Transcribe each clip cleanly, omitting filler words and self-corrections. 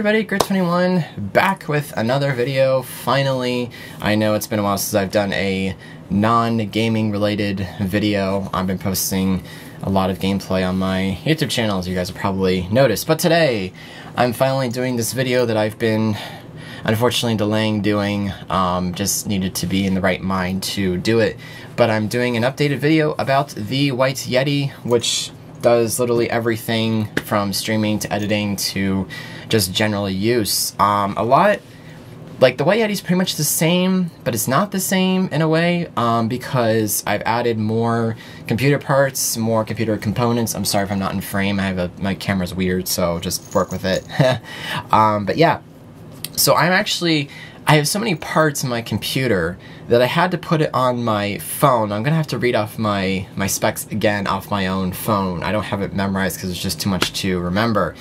everybody, Grit21 back with another video. Finally, I know it's been a while since I've done a non-gaming related video. I've been posting a lot of gameplay on my YouTube channel, as you guys have probably noticed. But today, I'm finally doing this video that I've been unfortunately delaying doing. Just needed to be in the right mind to do it. But I'm doing an updated video about the White Yeti, which does literally everything from streaming to editing to just general use. A lot, like the White Yeti's pretty much the same, but it's not the same in a way, because I've added more computer parts, more computer components. I'm sorry if I'm not in frame, my camera's weird, so just work with it. But yeah, so I have so many parts in my computer that I had to put it on my phone. I'm gonna have to read off my specs again off my own phone. I don't have it memorized because it's just too much to remember.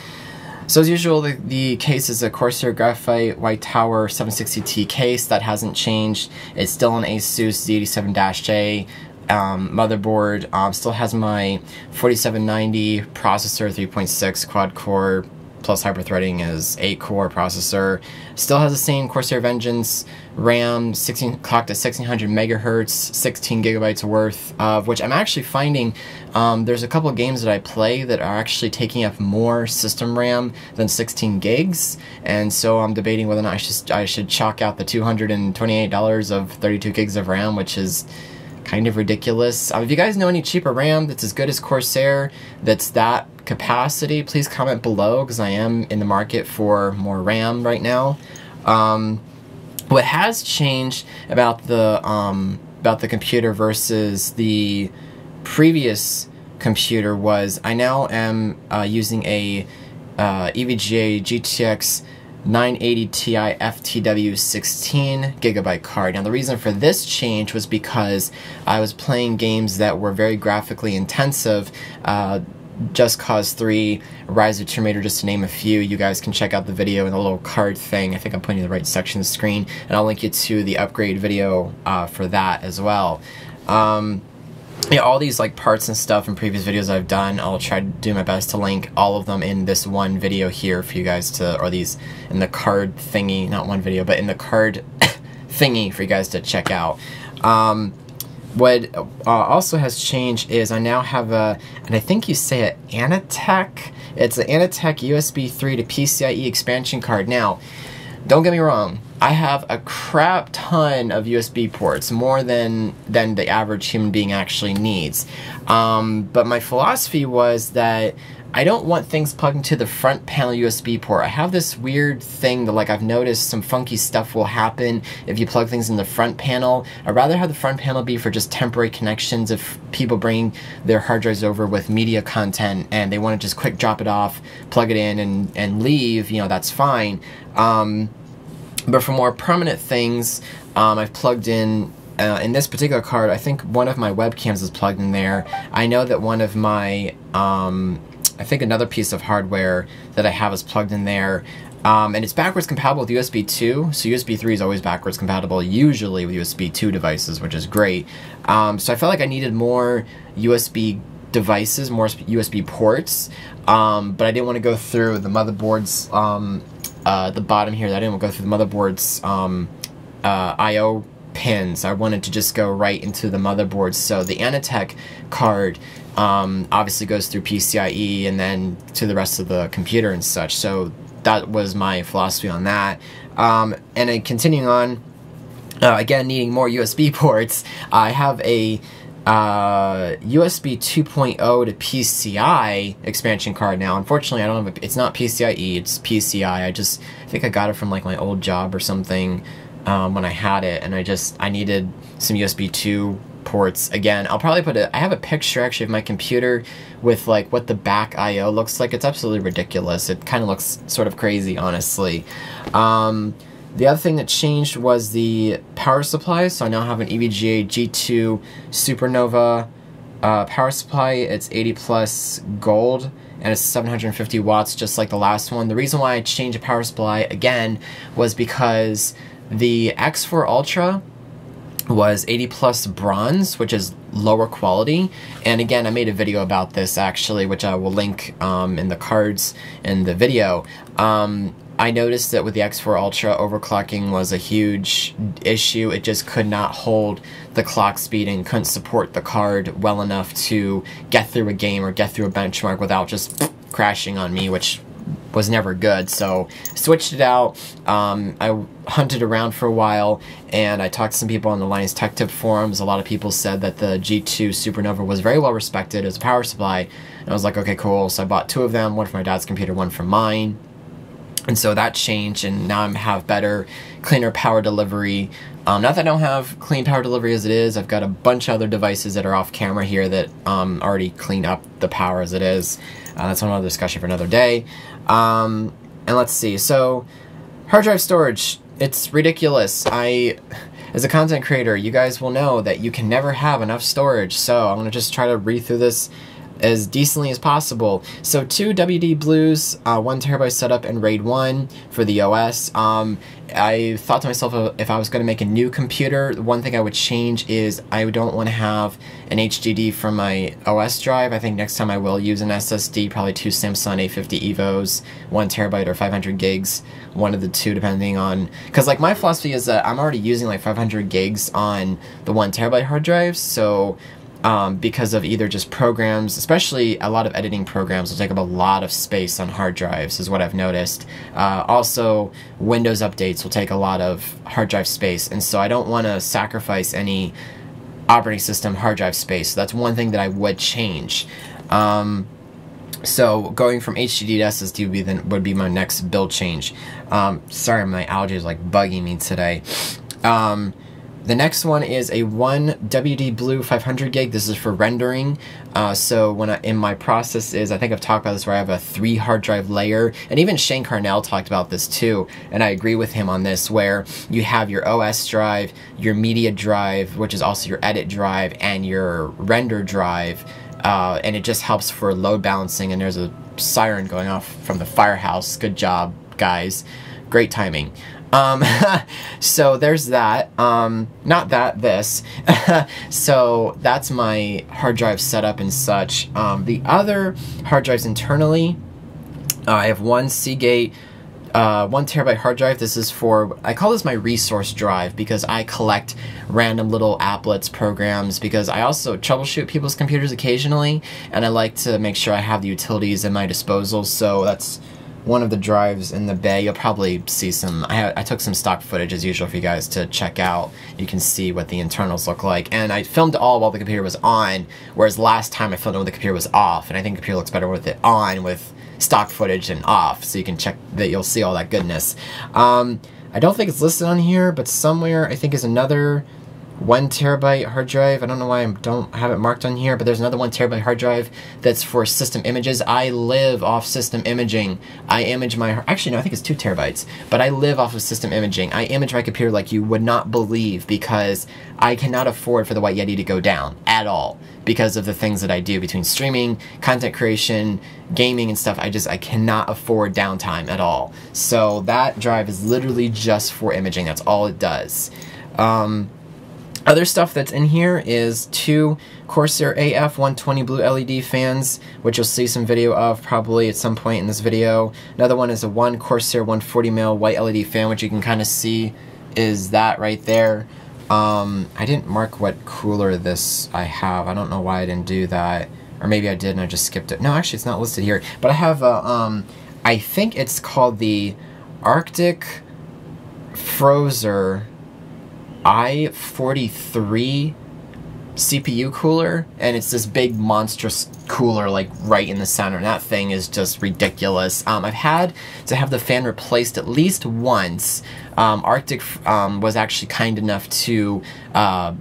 So as usual, the case is a Corsair Graphite White Tower 760T case. That hasn't changed. It's still an Asus Z87-J motherboard. Still has my 4790 processor, 3.6 quad core plus hyperthreading is 8-core processor. Still has the same Corsair Vengeance RAM, clocked at 1600 megahertz, 16 gigabytes worth of, which I'm actually finding there's a couple games that I play that are actually taking up more system RAM than 16 gigs, and so I'm debating whether or not I should chalk out the $228 of 32 gigs of RAM, which is kind of ridiculous. If you guys know any cheaper RAM that's as good as Corsair, that's that capacity, please comment below, because I am in the market for more RAM right now. What has changed about the computer versus the previous computer was I now am using a EVGA GTX 980 Ti FTW 16 gigabyte card. Now the reason for this change was because I was playing games that were very graphically intensive, Just Cause 3, Rise of the Tomb Raider, just to name a few. You guys can check out the video in the little card thing. I think I'm putting in the right section of the screen, and I'll link you to the upgrade video for that as well. Yeah, all these like parts and stuff in previous videos I've done, I'll try to do my best to link all of them in this one video here for you guys to, or these in the card thingy, not one video, but in the card thingy for you guys to check out. What also has changed is I now have and I think you say it, Anatech. It's an Anatech USB 3 to PCIe expansion card. Now, don't get me wrong, I have a crap ton of USB ports, more than the average human being actually needs. But my philosophy was that I don't want things plugged into the front panel USB port. I have this weird thing that, like, I've noticed some funky stuff will happen if you plug things in the front panel. I'd rather have the front panel be for just temporary connections if people bring their hard drives over with media content and they want to just quick drop it off, plug it in and leave, you know, that's fine. But for more permanent things, I've plugged in this particular card, I think one of my webcams is plugged in there. I know that one of my, I think another piece of hardware that I have is plugged in there. And it's backwards compatible with USB 2, so USB 3 is always backwards compatible, usually with USB 2 devices, which is great. So I felt like I needed more USB devices, more USB ports, but I didn't want to go through the motherboard's, the bottom here, I didn't want to go through the motherboard's I/O pins. I wanted to just go right into the motherboard. So the Anatech card obviously goes through PCIe and then to the rest of the computer and such. So that was my philosophy on that. And then continuing on, again needing more USB ports, I have a USB 2.0 to PCI expansion card now. Unfortunately, I don't have it's not PCIe, it's PCI. I think I got it from like my old job or something when I had it, and I needed some USB 2 ports. Again, I'll probably I have a picture actually of my computer with like what the back I/O looks like. It's absolutely ridiculous. It kind of looks sort of crazy, honestly. The other thing that changed was the power supply, so I now have an EVGA G2 Supernova power supply. It's 80 plus gold, and it's 750 watts, just like the last one. The reason why I changed the power supply again was because the X4 Ultra was 80 plus bronze, which is lower quality. And again, I made a video about this actually, which I will link in the cards in the video. I noticed that with the X4 Ultra, overclocking was a huge issue. It just could not hold the clock speed and couldn't support the card well enough to get through a game or get through a benchmark without just crashing on me, which was never good. So switched it out. I hunted around for a while, and I talked to some people on the Linus Tech Tip forums. A lot of people said that the G2 Supernova was very well respected as a power supply, and I was like, okay, cool. So I bought 2 of them, one for my dad's computer, one for mine. And so that changed, and now I have better, cleaner power delivery. Not that I don't have clean power delivery as it is. I've got a bunch of other devices that are off camera here that already clean up the power as it is. That's another discussion for another day. And let's see. So, hard drive storage. It's ridiculous. As a content creator, you guys will know that you can never have enough storage. So I'm going to just try to read through this as decently as possible. So 2 WD Blues, 1 terabyte setup, and RAID 1 for the OS. I thought to myself, if I was going to make a new computer, the one thing I would change is I don't want to have an HDD from my OS drive. I think next time I will use an SSD, probably 2 Samsung A50 EVOs, 1 terabyte or 500 gigs, one of the two depending on, because like my philosophy is that I'm already using like 500 gigs on the 1 terabyte hard drives, so because of either just programs, especially a lot of editing programs will take up a lot of space on hard drives, is what I've noticed. Also, Windows updates will take a lot of hard drive space, and so I don't want to sacrifice any operating system hard drive space. So that's one thing that I would change. So going from HDD to SSD would be my next build change. Sorry, my allergy is like bugging me today. The next one is a 1 WD Blue 500 gig. This is for rendering. So when in my process is, I think I've talked about this, where I have a 3 hard drive layer, and even Shane Carnell talked about this too, and I agree with him on this, where you have your OS drive, your media drive, which is also your edit drive, and your render drive, and it just helps for load balancing. And there's a siren going off from the firehouse. Good job, guys. Great timing. So there's that. Not that, this. So that's my hard drive setup and such. The other hard drives internally, I have one Seagate 1 terabyte hard drive. This is for, I call this my resource drive because I collect random little applets, programs, because I also troubleshoot people's computers occasionally, and I like to make sure I have the utilities at my disposal. So that's one of the drives in the bay. You'll probably see some, I took some stock footage as usual for you guys to check out. You can see what the internals look like, and I filmed it all while the computer was on, whereas last time I filmed it when the computer was off, and I think the computer looks better with it on, with stock footage and off, so you can check that, you'll see all that goodness. I don't think it's listed on here, but somewhere I think is another 1 terabyte hard drive. I don't know why I don't have it marked on here, but there's another 1 terabyte hard drive that's for system images. I live off system imaging. I image my, actually no, I think it's 2 terabytes, but I live off of system imaging. I image my computer like you would not believe, because I cannot afford for the White Yeti to go down at all because of the things that I do between streaming, content creation, gaming and stuff. I cannot afford downtime at all. So that drive is literally just for imaging. That's all it does. Other stuff that's in here is 2 Corsair AF 120 blue LED fans, which you'll see some video of probably at some point in this video. Another one is a 1 Corsair 140 mil white LED fan, which you can kind of see is that right there. I didn't mark what cooler this I have. I don't know why I didn't do that. Or maybe I did and I just skipped it. No, actually it's not listed here. But I have a, I think it's called the Arctic Frozer i43 CPU cooler, and it's this big monstrous cooler like right in the center, and that thing is just ridiculous. I've had to have the fan replaced at least once. Arctic was actually kind enough to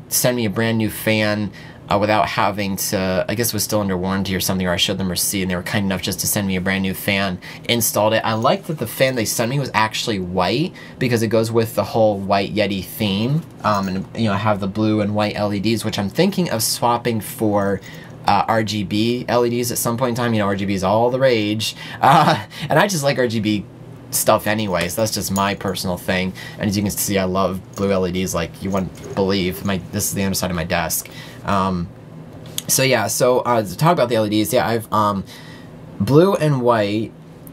send me a brand new fan without having to, I guess it was still under warranty or something, or I showed them a receipt, and they were kind enough just to send me a brand new fan, installed it. I liked that the fan they sent me was actually white, because it goes with the whole White Yeti theme, and you know, I have the blue and white LEDs, which I'm thinking of swapping for RGB LEDs at some point in time. You know, RGB is all the rage, and I just like RGB stuff anyways. That's just my personal thing, and as you can see, I love blue LEDs like you wouldn't believe. This is the underside of my desk. So yeah, so to talk about the LEDs, yeah, I've blue and white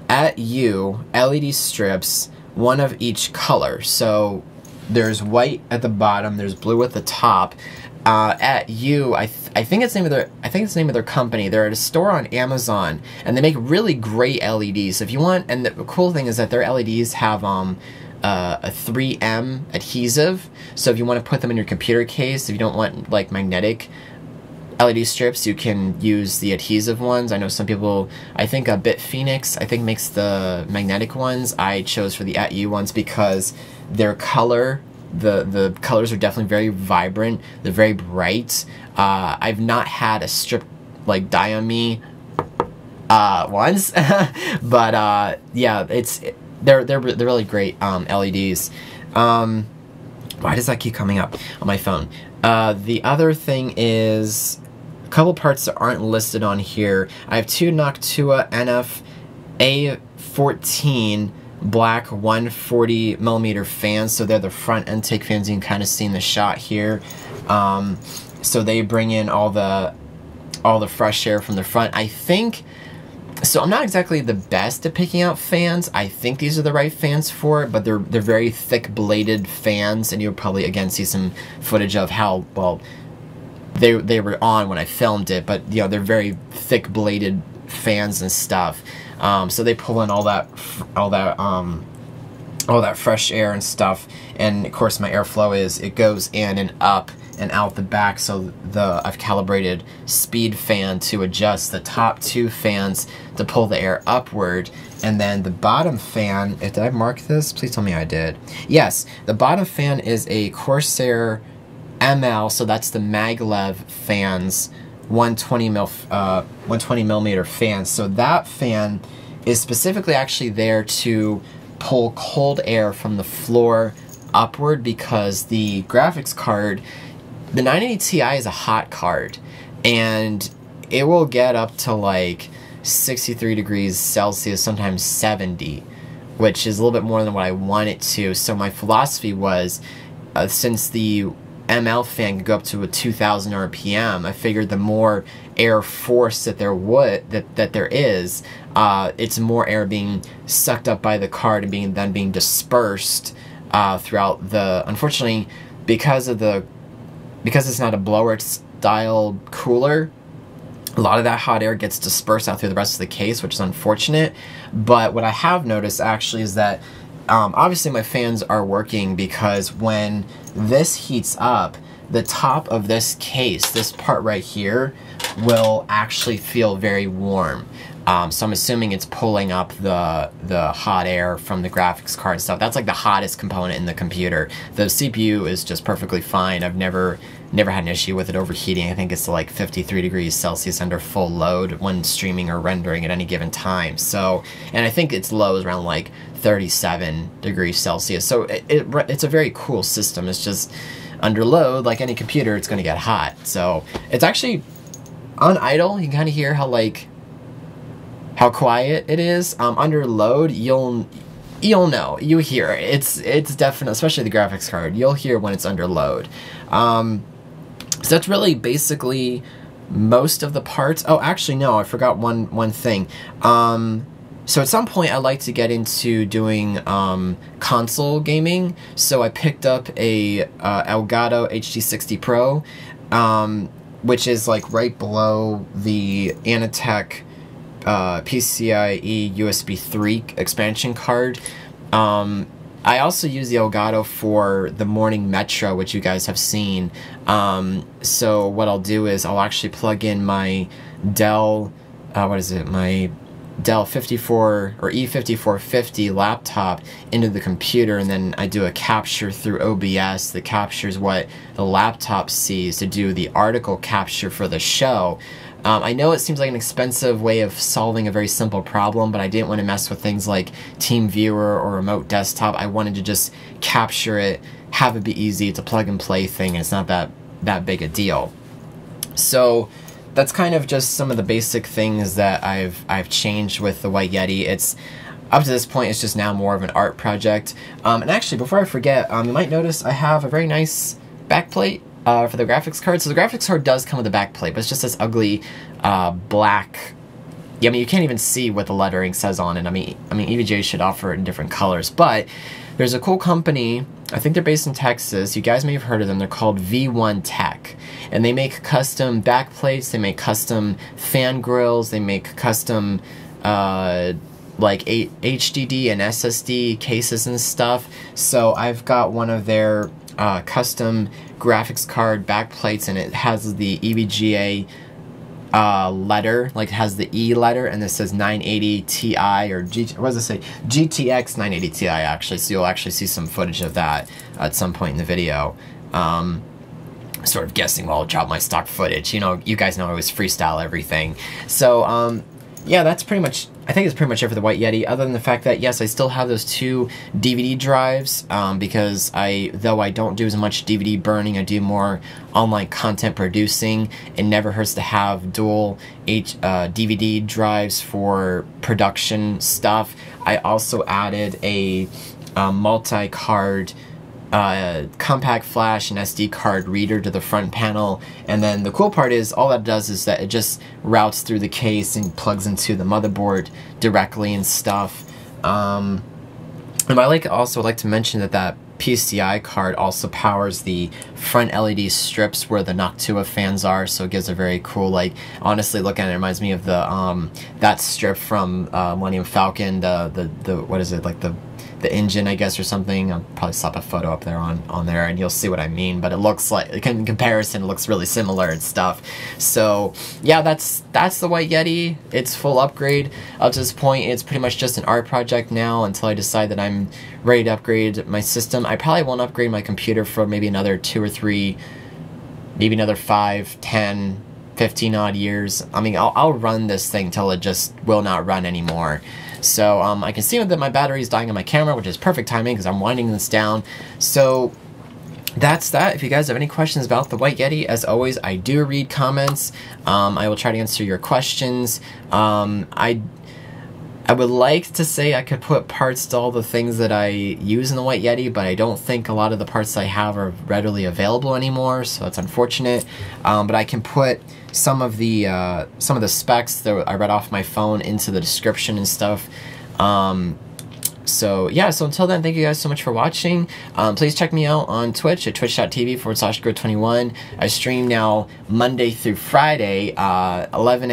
at U, LED strips, one of each color. So there's white at the bottom, there's blue at the top. At U, I think it's the name of their company. They're at a store on Amazon, and they make really great LEDs. So if you want, and the cool thing is that their LEDs have a 3M adhesive. So if you want to put them in your computer case, if you don't want like magnetic LED strips, you can use the adhesive ones. I know some people, I think Bit Phoenix, I think makes the magnetic ones. I chose for the at U ones because their color, the colors are definitely very vibrant. They're very bright. I've not had a strip like die on me once, but yeah, they're really great LEDs. Why does that keep coming up on my phone? The other thing is a couple parts that aren't listed on here. I have two Noctua NF A14 black 140mm fans, so they're the front intake fans. You can kind of see in the shot here. So they bring in all the fresh air from the front. I think, so I'm not exactly the best at picking out fans. I think these are the right fans for it, but they're very thick bladed fans, and you'll probably again see some footage of how well they were on when I filmed it. But you know, they're very thick bladed fans and stuff. So they pull in all that fresh air and stuff, and of course my airflow it goes in and up and out the back. So I've calibrated speed fan to adjust the top two fans to pull the air upward, and then the bottom fan, did I mark this? Please tell me I did. Yes, the bottom fan is a Corsair ML, so that's the maglev fans, 120mm fan. So that fan is specifically actually there to pull cold air from the floor upward, because the graphics card, the 980 Ti, is a hot card, and it will get up to like 63 degrees Celsius, sometimes 70, which is a little bit more than what I want it to. So my philosophy was, since the ML fan can go up to a 2000 RPM, I figured the more air force that there is, it's more air being sucked up by the card and then being dispersed throughout the. Unfortunately, because it's not a blower style cooler, a lot of that hot air gets dispersed out through the rest of the case, which is unfortunate. But what I have noticed actually is that obviously my fans are working, because when this heats up, the top of this case, this part right here, will actually feel very warm. So I'm assuming it's pulling up the hot air from the graphics card and stuff. That's like the hottest component in the computer. The CPU is just perfectly fine. I've never had an issue with it overheating. I think it's like 53 degrees Celsius under full load when streaming or rendering at any given time. So, and I think its low is around like 37 degrees Celsius. So it's a very cool system. It's just under load, like any computer, it's going to get hot. So it's actually on idle. You can kind of hear how quiet it is. Under load, you'll know. You hear it. It's definitely, especially the graphics card, you'll hear when it's under load. So that's really basically most of the parts. Oh, actually, no, I forgot one thing. So at some point, I'd like to get into doing console gaming. So I picked up a Elgato HD60 Pro, which is like right below the Anatech PCIe USB 3 expansion card. I also use the Elgato for the morning metro, which you guys have seen. So what I'll do is I'll actually plug in my Dell, my Dell 54 or E5450 laptop into the computer, and then I do a capture through OBS that captures what the laptop sees to do the article capture for the show. I know it seems like an expensive way of solving a very simple problem, but I didn't want to mess with things like TeamViewer or remote desktop. I wanted to just capture it, have it be easy. It's a plug and play thing, and it's not that big a deal. So that's kind of just some of the basic things that I've changed with the White Yeti. It's up to this point, it's just now more of an art project. And actually, before I forget, you might notice I have a very nice backplate for the graphics card. So the graphics card does come with a backplate, but it's just this ugly black yeah, I mean, you can't even see what the lettering says on it. I mean, EVGA should offer it in different colors, but there's a cool company, I think they're based in Texas, you guys may have heard of them, they're called V1 Tech, and they make custom backplates, they make custom fan grills, they make custom like HDD and SSD cases and stuff. So I've got one of their custom graphics card backplates, and it has the EVGA letter, like it has the E letter, and it says 980 Ti, or what does it say? GTX 980 Ti, actually, so you'll actually see some footage of that at some point in the video. Sort of guessing while I'll drop my stock footage. You know, you guys know I always freestyle everything. So, yeah, that's pretty much, I think it's pretty much it for the White Yeti, other than the fact that, yes, I still have those 2 DVD drives, because though I don't do as much DVD burning, I do more online content producing. It never hurts to have dual DVD drives for production stuff. I also added a multi-card compact flash and SD card reader to the front panel, and then the cool part is all that does is that it just routes through the case and plugs into the motherboard directly and stuff. And I also like to mention that PCI card also powers the front LED strips where the Noctua Fans are, so it gives a very cool, like, honestly looking at it, reminds me of the that strip from Millennium Falcon, the what is it, like the engine, I guess, or something. I'll probably slap a photo up there on there and you'll see what I mean, but it looks like, in comparison, it looks really similar and stuff. So yeah, that's the White Yeti. It's full upgrade. Up to this point, it's pretty much just an art project now until I decide that I'm ready to upgrade my system. I probably won't upgrade my computer for maybe another 2 or 3, maybe another 5, 10, 15 odd years. I mean, I'll run this thing till it just will not run anymore. So I can see that my battery is dying on my camera, which is perfect timing because I'm winding this down. So that's that. If you guys have any questions about the White Yeti, as always, I do read comments. I will try to answer your questions. I would like to say I could put parts to all the things that I use in the White Yeti, but I don't think a lot of the parts I have are readily available anymore, so that's unfortunate. But I can put some of the specs that I read off my phone into the description and stuff. So yeah, so until then, thank you guys so much for watching. Please check me out on Twitch at twitch.tv/grow21. I stream now Monday through Friday, 11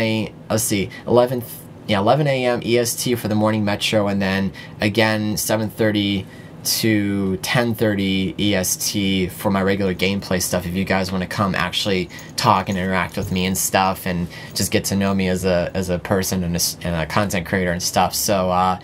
a.m. EST for the morning metro, and then again 7:30 to 10:30 EST for my regular gameplay stuff, if you guys want to come actually talk and interact with me and stuff and just get to know me as a person and a content creator and stuff. So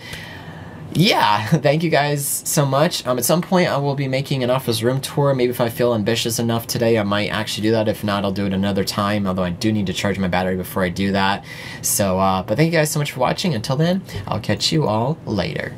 yeah, thank you guys so much. At some point I will be making an office room tour. Maybe if I feel ambitious enough today, I might actually do that. If not, I'll do it another time, although I do need to charge my battery before I do that. So but thank you guys so much for watching. Until then, I'll catch you all later.